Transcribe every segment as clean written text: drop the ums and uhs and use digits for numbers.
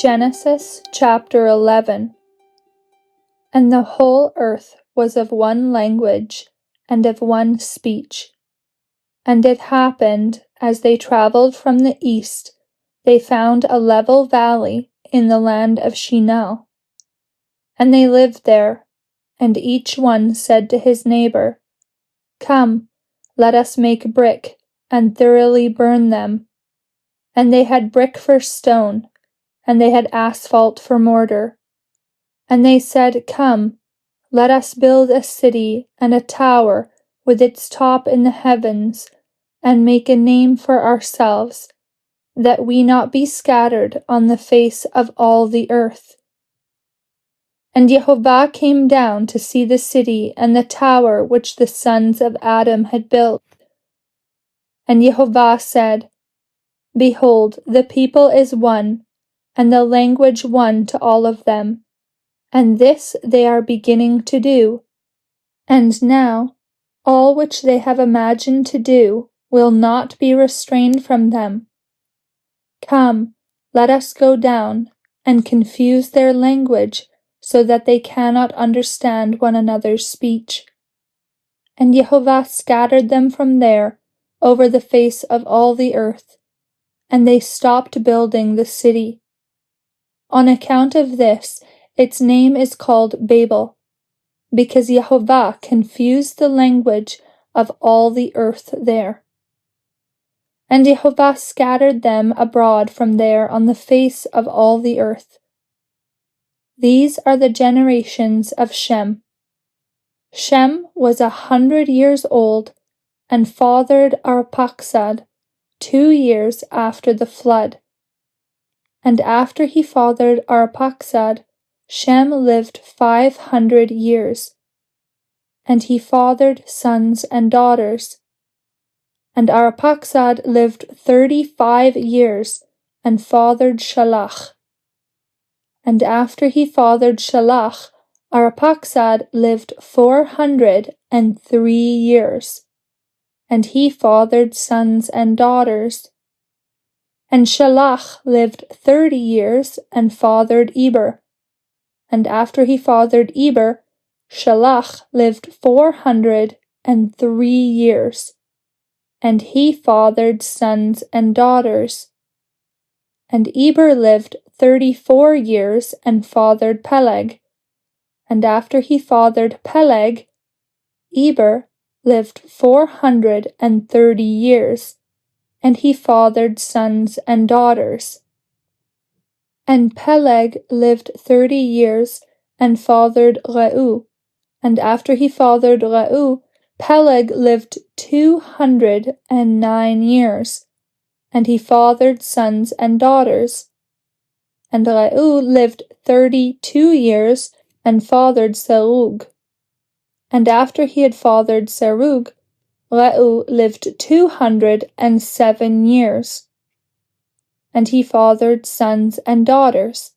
Genesis chapter 11. And the whole earth was of one language and of one speech. And it happened, as they traveled from the east, they found a level valley in the land of Shinar. And they lived there, and each one said to his neighbor, "Come, let us make brick, and thoroughly burn them." And they had brick for stone, and they had asphalt for mortar. And they said, "Come, let us build a city and a tower with its top in the heavens, and make a name for ourselves, that we not be scattered on the face of all the earth." And Jehovah came down to see the city and the tower which the sons of Adam had built. And Jehovah said, "Behold, the people is one, and the language one to all of them, and this they are beginning to do. And now, all which they have imagined to do will not be restrained from them. Come, let us go down, and confuse their language, so that they cannot understand one another's speech." And Jehovah scattered them from there over the face of all the earth, and they stopped building the city. On account of this, its name is called Babel, because Jehovah confused the language of all the earth there. And Jehovah scattered them abroad from there on the face of all the earth. These are the generations of Shem. Shem was 100 years old, and fathered Arphaxad 2 years after the flood. And after he fathered Arphaxad, Shem lived 500 years. And he fathered sons and daughters. And Arphaxad lived 35 years, and fathered Shalach. And after he fathered Shalach, Arphaxad lived 403 years. And he fathered sons and daughters. And Shalach lived 30 years, and fathered Eber. And after he fathered Eber, Shalach lived 403 years. And he fathered sons and daughters. And Eber lived 34 years, and fathered Peleg. And after he fathered Peleg, Eber lived 430 years, and he fathered sons and daughters. And Peleg lived 30 years, and fathered Reu. And after he fathered Reu, Peleg lived 209 years, and he fathered sons and daughters. And Reu lived 32 years, and fathered Serug. And after he had fathered Serug, Reu lived 207 years, and he fathered sons and daughters.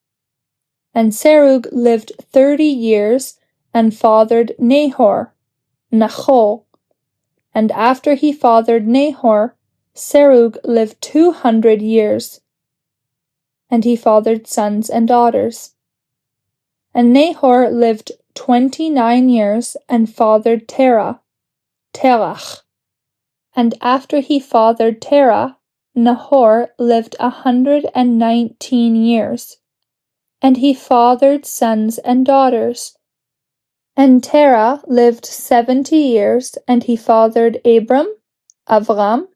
And Serug lived 30 years, and fathered Nahor. And after he fathered Nahor, Serug lived 200 years, and he fathered sons and daughters. And Nahor lived 29 years, and fathered Terach. And after he fathered Terach, Nahor lived 119 years, and he fathered sons and daughters. And Terah lived 70 years, and he fathered Abram, Avram,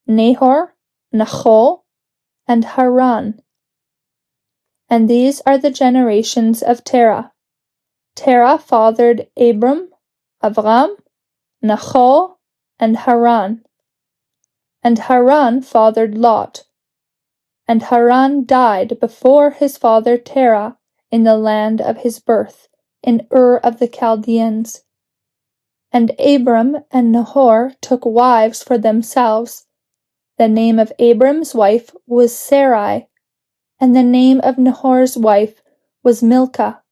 Nahor, Nachor, and Haran. And these are the generations of Terah. Terah fathered Abram, Avram, Nachor, and Haran. And Haran fathered Lot. And Haran died before his father Terah in the land of his birth, in Ur of the Chaldeans. And Abram and Nahor took wives for themselves. The name of Abram's wife was Sarai, and the name of Nahor's wife was Milcah,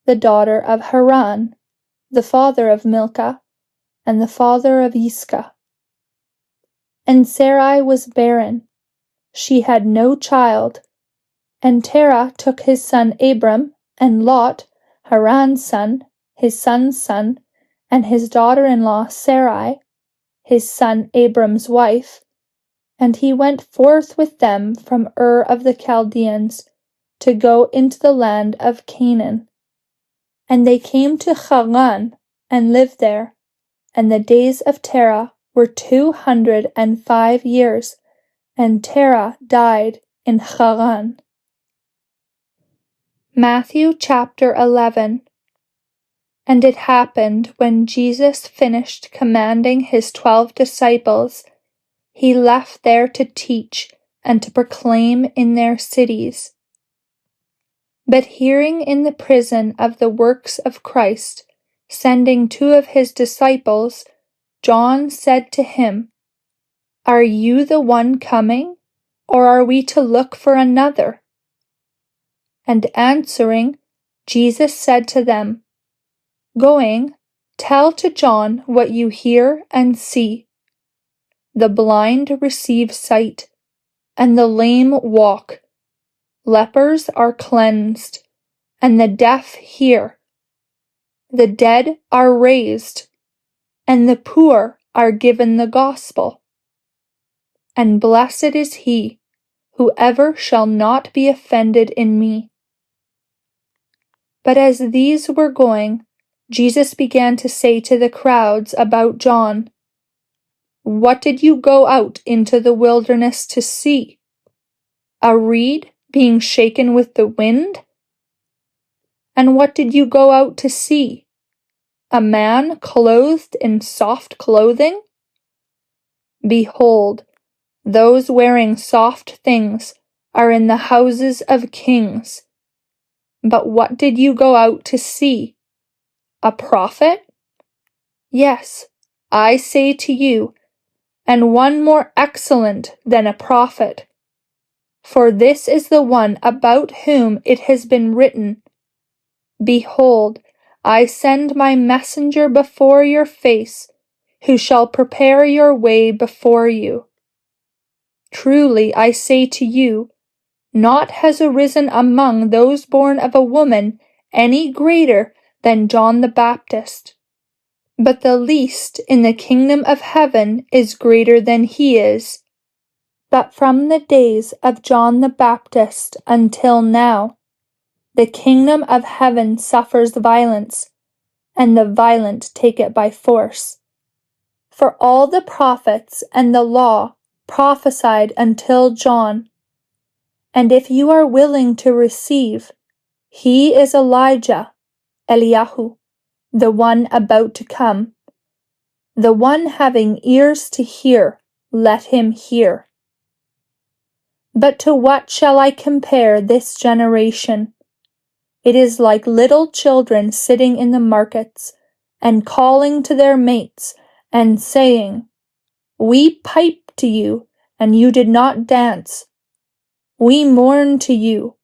the daughter of Haran, the father of Milcah, and the father of Yiscah. And Sarai was barren. She had no child, And Terah took his son Abram, and Lot, Haran's son, his son's son, and his daughter-in-law Sarai, his son Abram's wife, and he went forth with them from Ur of the Chaldeans, to go into the land of Canaan. And they came to Haran, and lived there, and the days of Terah were 205 years, and Terah died in Haran. Matthew chapter 11. And it happened when Jesus finished commanding his 12 disciples, he left there to teach and to proclaim in their cities. But hearing in the prison of the works of Christ, sending 2 of his disciples, John said to him, "Are you the one coming, or are we to look for another?" And answering, Jesus said to them, "Going, tell to John what you hear and see. The blind receive sight, and the lame walk. Lepers are cleansed, and the deaf hear. The dead are raised, and the poor are given the gospel. And blessed is he, whoever shall not be offended in me." But as these were going, Jesus began to say to the crowds about John, "What did you go out into the wilderness to see? A reed being shaken with the wind? And what did you go out to see? A man clothed in soft clothing? Behold, those wearing soft things are in the houses of kings. But what did you go out to see? A prophet? Yes, I say to you, and one more excellent than a prophet. For this is the one about whom it has been written, 'Behold, I send my messenger before your face, who shall prepare your way before you.' Truly I say to you, not has arisen among those born of a woman any greater than John the Baptist. But the least in the kingdom of heaven is greater than he is. But from the days of John the Baptist until now, the kingdom of heaven suffers violence, and the violent take it by force. For all the prophets and the law prophesied until John. And if you are willing to receive, he is Elijah, Eliyahu, the one about to come. The one having ears to hear, let him hear. But to what shall I compare this generation? It is like little children sitting in the markets, and calling to their mates, and saying, 'We piped to you, and you did not dance. We mourned to you,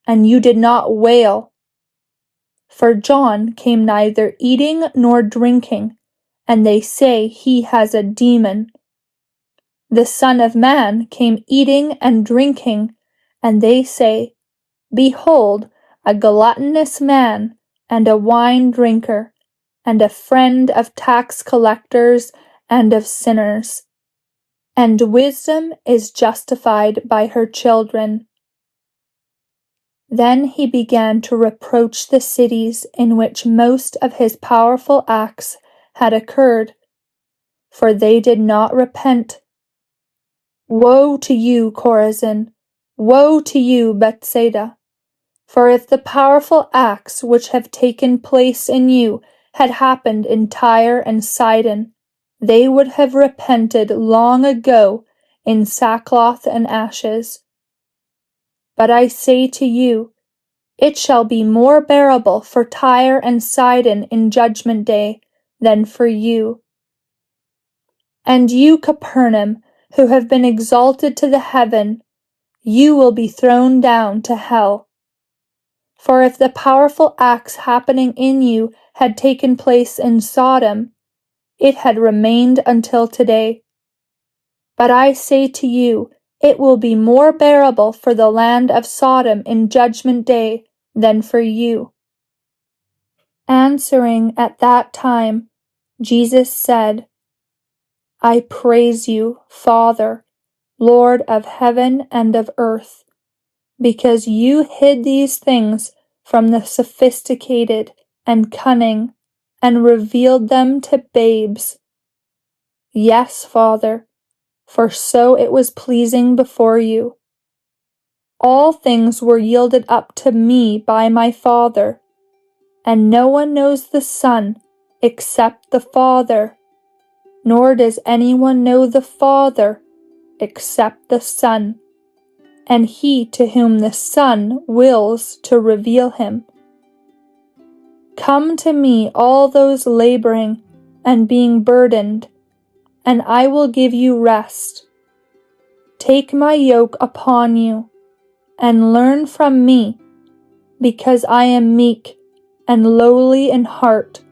and you did not wail.' For John came neither eating nor drinking, and they say he has a demon. The Son of Man came eating and drinking, and they say, 'Behold, a gluttonous man, and a wine drinker, and a friend of tax collectors and of sinners.' And wisdom is justified by her children." Then he began to reproach the cities in which most of his powerful acts had occurred, for they did not repent. "Woe to you, Chorazin! Woe to you, Bethsaida! For if the powerful acts which have taken place in you had happened in Tyre and Sidon, they would have repented long ago in sackcloth and ashes. But I say to you, it shall be more bearable for Tyre and Sidon in judgment day than for you. And you, Capernaum, who have been exalted to the heaven, you will be thrown down to hell. For if the powerful acts happening in you had taken place in Sodom, it had remained until today. But I say to you, it will be more bearable for the land of Sodom in judgment day than for you." Answering at that time, Jesus said, "I praise you, Father, Lord of heaven and of earth, because you hid these things from the sophisticated and cunning and revealed them to babes. Yes, Father, for so it was pleasing before you. All things were yielded up to me by my Father, and no one knows the Son except the Father, nor does anyone know the Father except the Son, and he to whom the Son wills to reveal him. Come to me, all those laboring and being burdened, and I will give you rest. Take my yoke upon you, and learn from me, because I am meek and lowly in heart,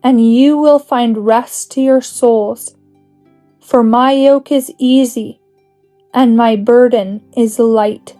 and you will find rest to your souls. For my yoke is easy, and my burden is light."